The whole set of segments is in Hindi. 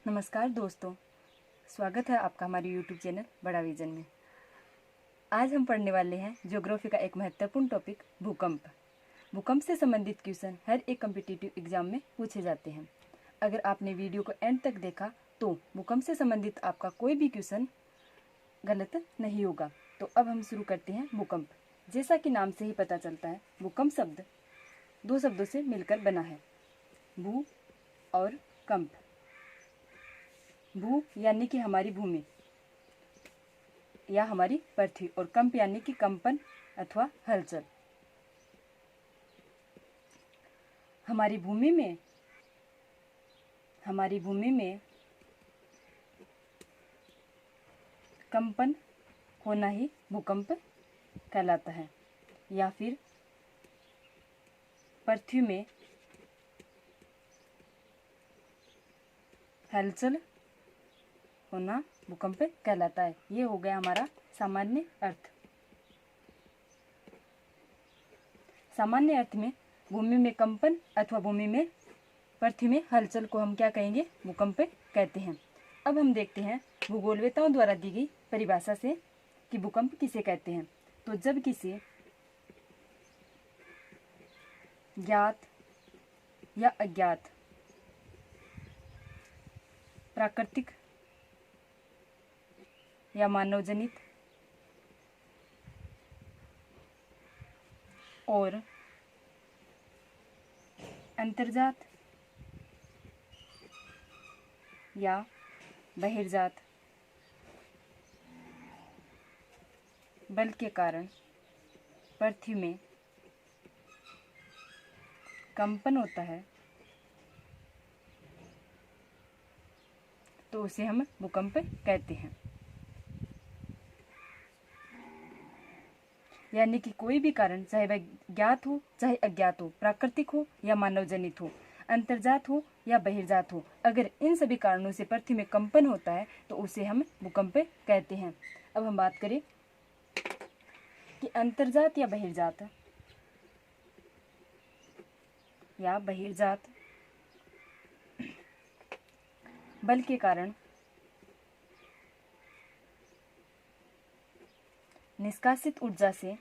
नमस्कार दोस्तों, स्वागत है आपका हमारे YouTube चैनल बड़ा विजन में। आज हम पढ़ने वाले हैं ज्योग्राफी का एक महत्वपूर्ण टॉपिक भूकंप। भूकंप से संबंधित क्वेश्चन हर एक कॉम्पिटिटिव एग्जाम में पूछे जाते हैं। अगर आपने वीडियो को एंड तक देखा तो भूकंप से संबंधित आपका कोई भी क्वेश्चन गलत नहीं होगा। तो अब हम शुरू करते हैं भूकंप। जैसा कि नाम से ही पता चलता है, भूकंप शब्द दो शब्दों से मिलकर बना है, भू और कंप। भू यानी कि हमारी भूमि या हमारी पृथ्वी, और कंप यानी कि कंपन अथवा हलचल। हमारी भूमि में कंपन होना ही भूकंप कहलाता है, या फिर पृथ्वी में हलचल होना भूकंप कहलाता है। ये हो गया हमारा सामान्य अर्थ। सामान्य अर्थ में भूमि में कंपन अथवा भूमि में पृथ्वी में हलचल को हम क्या कहेंगे? भूकंप कहते हैं। अब हम देखते हैं भूगोलवेताओं द्वारा दी गई परिभाषा से कि भूकंप किसे कहते हैं। तो जब किसी ज्ञात या अज्ञात प्राकृतिक या मानवजनित और अंतर्जात या बहिर्जात बल के कारण पृथ्वी में कंपन होता है तो उसे हम भूकंप कहते हैं। यानी कि कोई भी कारण, चाहे वह ज्ञात हो चाहे अज्ञात हो, प्राकृतिक हो या मानवजनित हो, अंतर्जात हो या बहिर्जात हो, अगर इन सभी कारणों से पृथ्वी में कंपन होता है तो उसे हम भूकंप कहते हैं। अब हम बात करें कि अंतर्जात या बहिर्जात बल के कारण निष्कासित ऊर्जा से,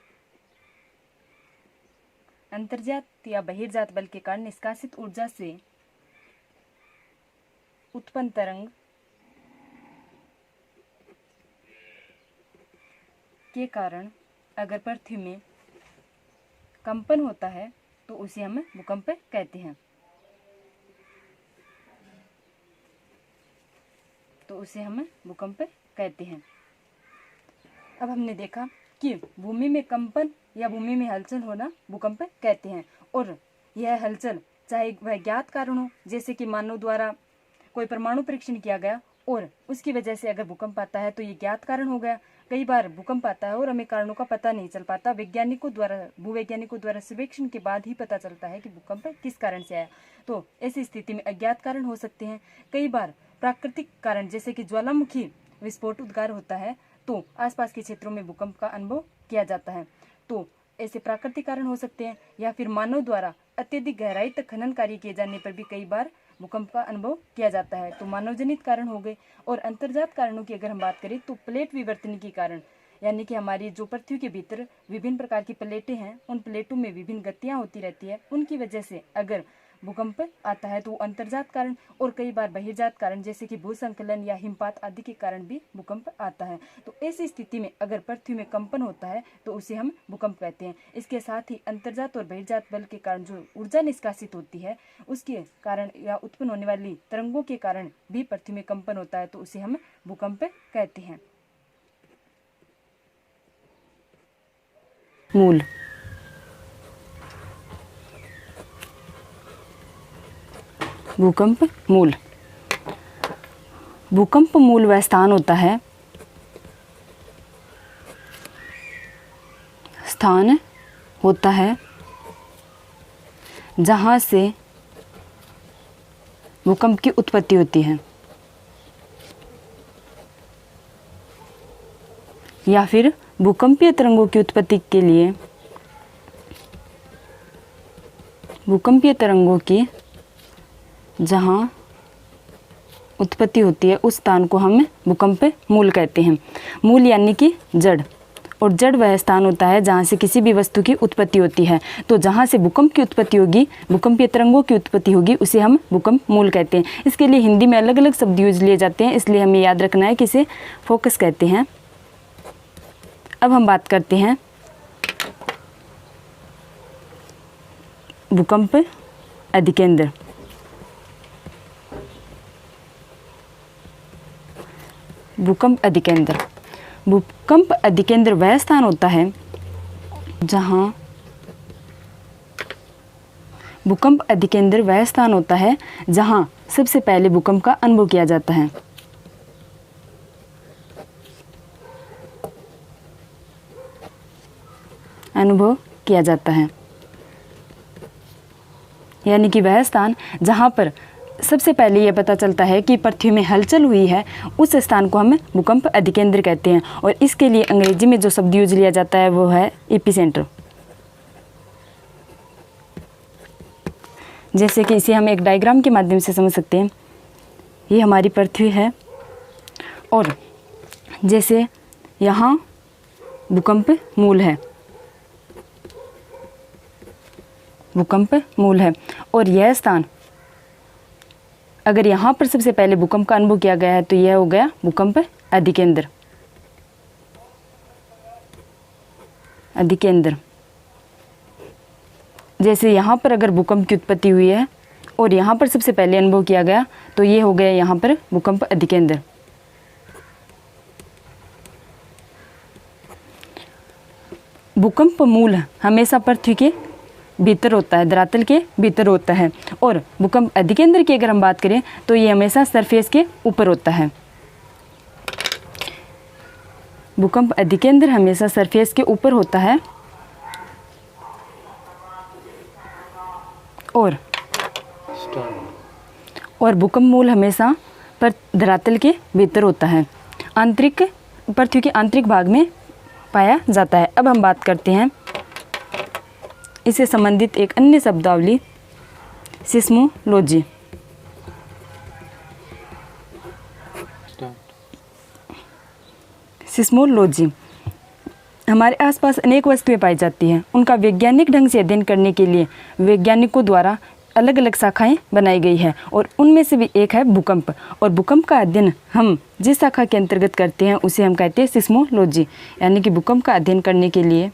अंतर्जात या बहिर्जात बल के कारण निष्कासित ऊर्जा से उत्पन्न तरंग के कारण अगर पृथ्वी में कंपन होता है तो उसे हम भूकंप कहते हैं। अब हमने देखा कि भूमि में कंपन या भूमि में हलचल होना भूकंप कहते हैं, और यह हलचल चाहे वह ज्ञात कारण हो, जैसे कि मानव द्वारा कोई परमाणु परीक्षण किया गया और उसकी वजह से अगर भूकंप आता है तो ये ज्ञात कारण हो गया। कई बार भूकंप आता है और हमें कारणों का पता नहीं चल पाता, भूवैज्ञानिकों द्वारा सर्वेक्षण के बाद ही पता चलता है कि भूकंप किस कारण से आया। तो ऐसी स्थिति में अज्ञात कारण हो सकते हैं। कई बार प्राकृतिक कारण, जैसे कि ज्वालामुखी विस्फोट उद्गार होता है तो आसपास के क्षेत्रों में भूकंप का अनुभव किया जाता है। तो ऐसे प्राकृतिक कारण हो सकते हैं, या फिर मानव द्वारा अत्यधिक गहराई तक खनन कार्य किए जाने पर भी कई बार भूकंप का अनुभव किया जाता है। तो मानवजनित कारण हो गए। और अंतर्जात कारणों की अगर हम बात करें तो प्लेट विवर्तन के कारण, यानी कि हमारी जो पृथ्वी के भीतर विभिन्न प्रकार की प्लेटें हैं, उन प्लेटों में विभिन्न गतियां होती रहती है, उनकी वजह से अगर भूकंप आता है तो अंतर्जात कारण, और कई बार बहिर्जात कारण जैसे कि भूसंकलन या हिमपात आदि के कारण भी भूकंप आता है। तो ऐसी स्थिति में अगर पृथ्वी में कंपन होता है तो उसे हम भूकंप कहते हैं। इसके साथ ही अंतर्जात और बहिर्जात बल के कारण जो ऊर्जा निष्कासित होती है उसके कारण या उत्पन्न होने वाली तरंगों के कारण भी पृथ्वी में कंपन होता है तो उसे हम भूकंप कहते हैं। मूल भूकंप मूल वह स्थान होता है जहाँ से भूकंप की उत्पत्ति होती है, या फिर भूकंपीय तरंगों की उत्पत्ति के लिए भूकंपीय तरंगों की जहाँ उत्पत्ति होती है उस स्थान को हम भूकंप मूल कहते हैं। मूल यानी कि जड़, और जड़ वह स्थान होता है जहाँ से किसी भी वस्तु की उत्पत्ति होती है। तो जहाँ से भूकंप की उत्पत्ति होगी, भूकंपीय तरंगों की उत्पत्ति होगी, उसे हम भूकंप मूल कहते हैं। इसके लिए हिंदी में अलग अलग शब्द यूज लिए जाते हैं, इसलिए हमें याद रखना है कि इसे फोकस कहते हैं। अब हम बात करते हैं भूकंप अधिकेंद्र। भूकंप अधिकेंद्र, भूकंप अधिकेंद्र वह स्थान होता है जहां भूकंप अधिकेंद्र वह स्थान होता है जहां सबसे पहले भूकंप का अनुभव किया जाता है। अनुभव किया जाता है यानी कि वह स्थान जहां पर सबसे पहले यह पता चलता है कि पृथ्वी में हलचल हुई है, उस स्थान को हम भूकंप अधिकेंद्र कहते हैं। और इसके लिए अंग्रेजी में जो शब्द यूज लिया जाता है वो है एपिसेंटर। जैसे कि इसे हम एक डायग्राम के माध्यम से समझ सकते हैं। ये हमारी पृथ्वी है और जैसे यहाँ भूकंप मूल है, भूकंप मूल है, और यह स्थान अगर यहाँ पर सबसे पहले भूकंप का अनुभव किया गया है तो यह हो गया भूकंप अधिकेंद्र। अधिकेंद्र जैसे यहाँ पर अगर भूकंप की उत्पत्ति हुई है और यहाँ पर सबसे पहले अनुभव किया गया तो ये हो गया यहाँ पर भूकंप अधिकेंद्र। भूकंप मूल हमेशा पृथ्वी के भीतर होता है, धरातल के भीतर होता है, और भूकंप अधिकेंद्र की अगर हम बात करें तो ये हमेशा सरफेस के ऊपर होता है। भूकंप अधिकेंद्र हमेशा सरफेस के ऊपर होता है और भूकंप मूल हमेशा पर धरातल के भीतर होता है, आंतरिक पृथ्वी के आंतरिक भाग में पाया जाता है। अब हम बात करते हैं इससे संबंधित एक अन्य शब्दावली सिस्मोलॉजी। सिस्मोलॉजी हमारे आसपास अनेक वस्तुएं पाई जाती हैं, उनका वैज्ञानिक ढंग से अध्ययन करने के लिए वैज्ञानिकों द्वारा अलग अलग शाखाएं बनाई गई है और उनमें से भी एक है भूकंप। और भूकंप का अध्ययन हम जिस शाखा के अंतर्गत करते हैं उसे हम कहते हैं सिस्मोलॉजी, यानी कि भूकंप का अध्ययन करने के लिए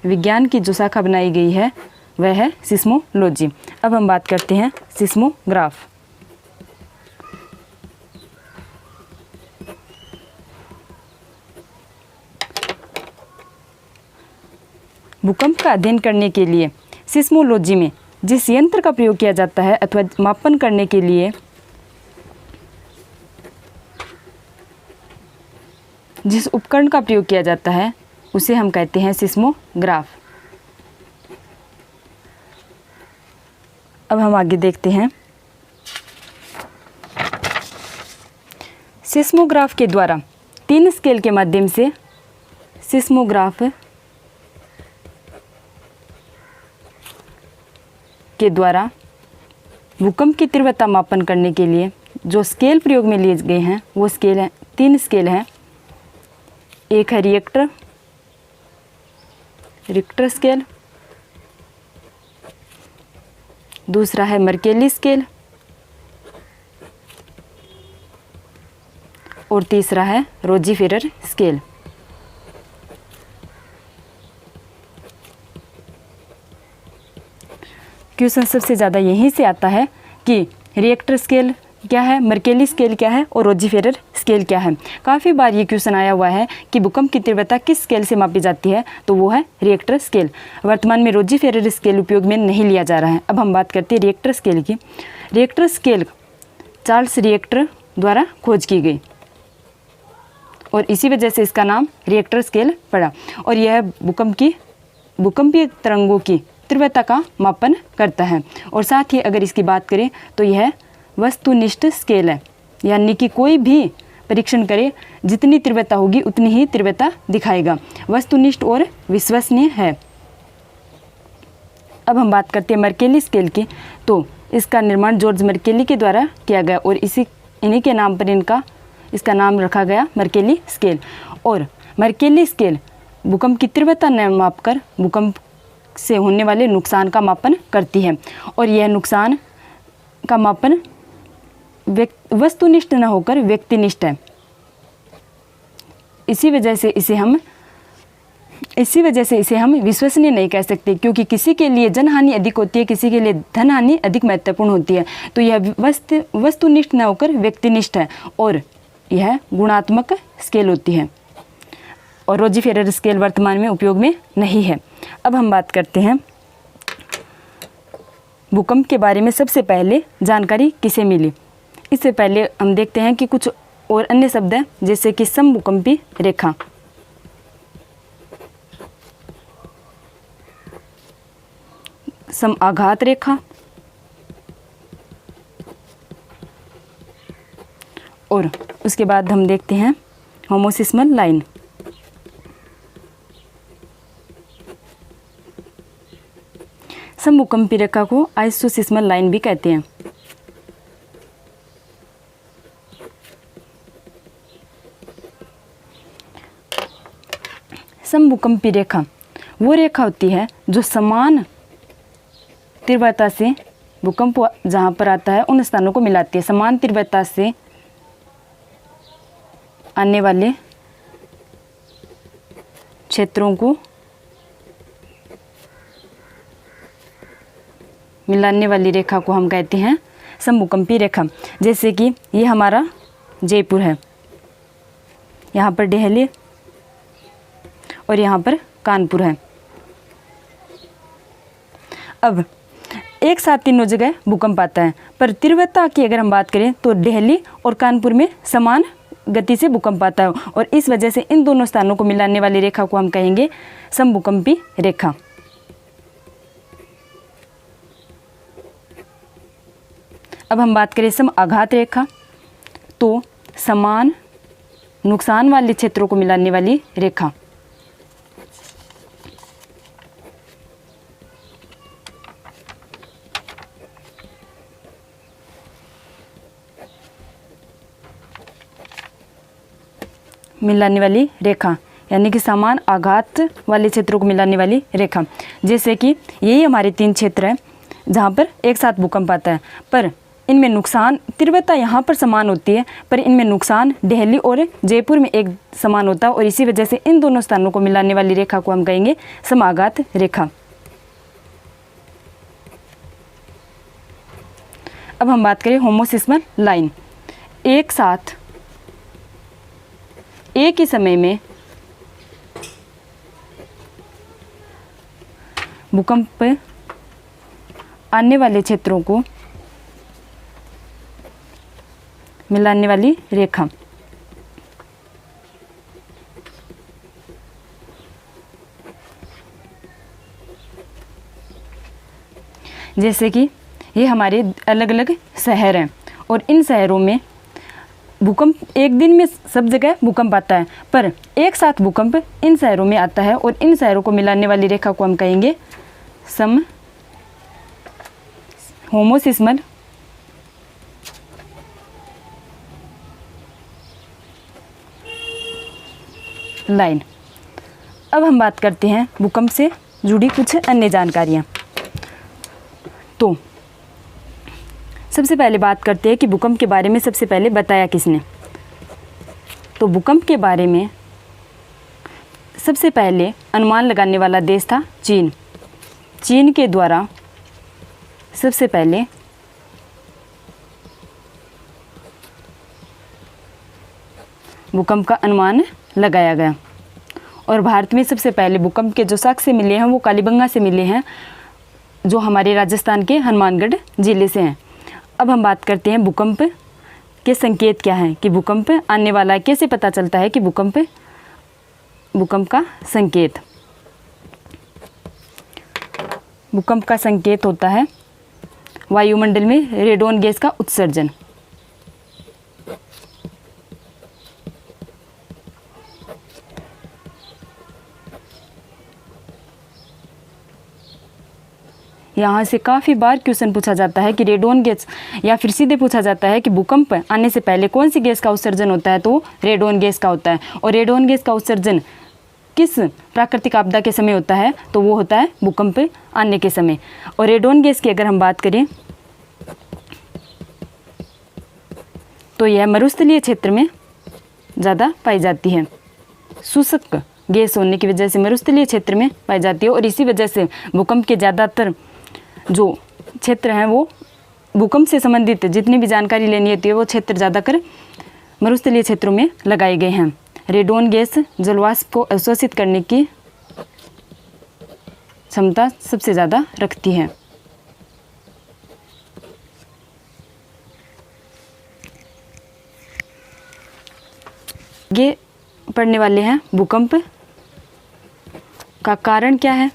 विज्ञान की जो शाखा बनाई गई है वह है सिस्मोलॉजी। अब हम बात करते हैं सिस्मोग्राफ। भूकंप का अध्ययन करने के लिए सिस्मोलॉजी में जिस यंत्र का प्रयोग किया जाता है अथवा मापन करने के लिए जिस उपकरण का प्रयोग किया जाता है उसे हम कहते हैं सिस्मोग्राफ। अब हम आगे देखते हैं। सिस्मोग्राफ के द्वारा 3 स्केल के माध्यम से सिस्मोग्राफ के द्वारा भूकंप की तीव्रता मापन करने के लिए जो स्केल प्रयोग में लिए गए हैं वो स्केल हैं, 3 स्केल हैं। एक है रिक्टर स्केल, दूसरा है मर्केली स्केल और तीसरा है रोजीफेरर स्केल। क्वेश्चन सबसे ज़्यादा यहीं से आता है कि रिएक्टर स्केल क्या है, मर्केली स्केल क्या है और रोजीफेरर स्केल क्या है। काफ़ी बार ये क्वेश्चन आया हुआ है कि भूकंप की तीव्रता किस स्केल से मापी जाती है, तो वो है रिएक्टर स्केल। वर्तमान में रोजीफेरर स्केल उपयोग में नहीं लिया जा रहा है। अब हम बात करते हैं रिएक्टर स्केल की। रिएक्टर स्केल चार्ल्स रिएक्टर द्वारा खोज की गई और इसी वजह से इसका नाम रिएक्टर स्केल पड़ा। और यह भूकंपीय तरंगों की तीव्रता का मापन करता है। और साथ ही अगर इसकी बात करें तो यह वस्तुनिष्ठ स्केल है, यानी कि कोई भी परीक्षण करे जितनी तीव्रता होगी उतनी ही तीव्रता दिखाएगा। वस्तुनिष्ठ और विश्वसनीय है। अब हम बात करते हैं मर्केली स्केल की। तो इसका निर्माण जॉर्ज मर्केली के द्वारा किया गया और इन्हीं के नाम पर इसका नाम रखा गया मर्केली स्केल। और मर्केली स्केल भूकंप की तीव्रता न मापकर भूकंप से होने वाले नुकसान का मापन करती है। और यह नुकसान का मापन वस्तुनिष्ठ न होकर व्यक्तिनिष्ठ है। इसी वजह से इसे हम विश्वसनीय नहीं कह सकते, क्योंकि किसी के लिए जनहानि अधिक होती है, किसी के लिए धनहानि अधिक महत्वपूर्ण होती है। तो यह वस्तुनिष्ठ न होकर व्यक्तिनिष्ठ है और यह गुणात्मक स्केल होती है। और रोजी फेरर स्केल वर्तमान में उपयोग में नहीं है। अब हम बात करते हैं भूकंप के बारे में सबसे पहले जानकारी किसे मिली। इससे पहले हम देखते हैं कि कुछ और अन्य शब्द हैं, जैसे कि समभूकंपी रेखा, समाघात रेखा और उसके बाद हम देखते हैं होमोसिस्मल लाइन। समभूकंपी रेखा को आइसोसिस्मल लाइन भी कहते हैं। समभूकंपी रेखा वो रेखा होती है जो समान तीव्रता से भूकंप जहाँ पर आता है उन स्थानों को मिलाती है। समान तीव्रता से आने वाले क्षेत्रों को मिलाने वाली रेखा को हम कहते हैं समभूकंपी रेखा। जैसे कि ये हमारा जयपुर है, यहाँ पर दिल्ली और यहाँ पर कानपुर है। अब एक साथ तीनों जगह भूकंप आता है, पर तीव्रता की अगर हम बात करें तो दिल्ली और कानपुर में समान गति से भूकंप आता है और इस वजह से इन दोनों स्थानों को मिलाने वाली रेखा को हम कहेंगे समभूकंपी रेखा। अब हम बात करें समाघात रेखा, तो समान नुकसान वाले क्षेत्रों को मिलाने वाली रेखा। मिलाने वाली रेखा यानी कि समान आघात वाले क्षेत्रों को मिलाने वाली रेखा। जैसे कि यही हमारे 3 क्षेत्र हैं जहाँ पर एक साथ भूकंप आता है, पर इनमें नुकसान तीव्रता यहाँ पर समान होती है, पर इनमें नुकसान दिल्ली और जयपुर में एक समान होता है और इसी वजह से इन दोनों स्थानों को मिलाने वाली रेखा को हम कहेंगे समाघात रेखा। अब हम बात करें होमोसिस्मल लाइन। एक साथ एक ही समय में भूकंप आने वाले क्षेत्रों को मिलाने वाली रेखा। जैसे कि ये हमारे अलग अलग शहर हैं और इन शहरों में भूकंप एक दिन में सब जगह भूकंप आता है, पर एक साथ भूकंप इन शहरों में आता है और इन शहरों को मिलाने वाली रेखा को हम कहेंगे होमोसिस्मल लाइन। अब हम बात करते हैं भूकंप से जुड़ी कुछ अन्य जानकारियाँ। तो सबसे पहले बात करते हैं कि भूकंप के बारे में सबसे पहले बताया किसने। तो भूकंप के बारे में सबसे पहले अनुमान लगाने वाला देश था चीन। चीन के द्वारा सबसे पहले भूकंप का अनुमान लगाया गया और भारत में सबसे पहले भूकंप के जो साक्ष्य मिले हैं वो कालीबंगा से मिले हैं, जो हमारे राजस्थान के हनुमानगढ़ जिले से हैं। अब हम बात करते हैं भूकंप के संकेत क्या हैं, कि भूकंप आने वाला है, कैसे पता चलता है कि भूकंप का संकेत। भूकंप का संकेत होता है वायुमंडल में रेडोन गैस का उत्सर्जन। यहाँ से काफ़ी बार क्वेश्चन पूछा जाता है कि रेडोन गैस, या फिर सीधे पूछा जाता है कि भूकंप आने से पहले कौन सी गैस का उत्सर्जन होता है, तो रेडोन गैस का होता है। और रेडोन गैस का उत्सर्जन किस प्राकृतिक आपदा के समय होता है, तो वो होता है भूकंप आने के समय। और रेडोन गैस की अगर हम बात करें तो यह मरुस्थलीय क्षेत्र में ज़्यादा पाई जाती है। शुष्क गैस होने की वजह से मरुस्थलीय क्षेत्र में पाई जाती है, और इसी वजह से भूकंप के ज़्यादातर जो क्षेत्र हैं वो भूकंप से संबंधित जितनी भी जानकारी लेनी होती है वो क्षेत्र ज़्यादातर मरुस्थलीय क्षेत्रों में लगाए गए हैं। रेडोन गैस जलवाष्प को अवशोषित करने की क्षमता सबसे ज़्यादा रखती है। ये पढ़ने वाले हैं भूकंप का कारण क्या है,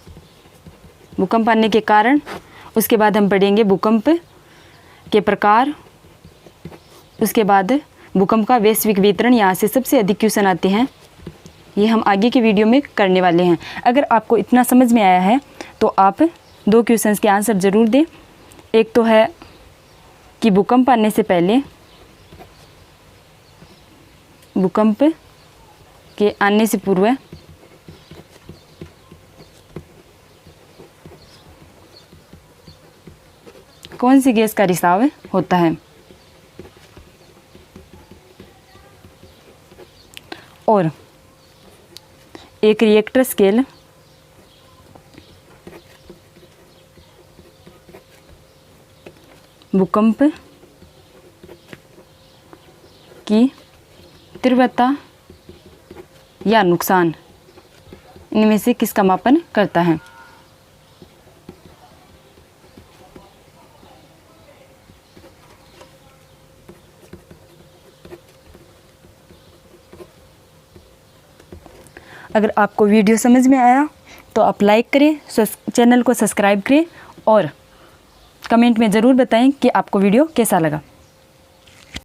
भूकंप आने के कारण। उसके बाद हम पढ़ेंगे भूकंप के प्रकार, उसके बाद भूकंप का वैश्विक वितरण। यहाँ से सबसे अधिक क्वेश्चन आते हैं, ये हम आगे के वीडियो में करने वाले हैं। अगर आपको इतना समझ में आया है तो आप 2 क्वेश्चंस के आंसर ज़रूर दें। एक तो है कि भूकंप आने से पहले, भूकंप के आने से पूर्व कौन सी गैस का रिसाव होता है, और एक रिएक्टर स्केल भूकंप की तीव्रता या नुकसान, इनमें से किसका मापन करता है। अगर आपको वीडियो समझ में आया तो आप लाइक करें, चैनल को सब्सक्राइब करें और कमेंट में ज़रूर बताएं कि आपको वीडियो कैसा लगा।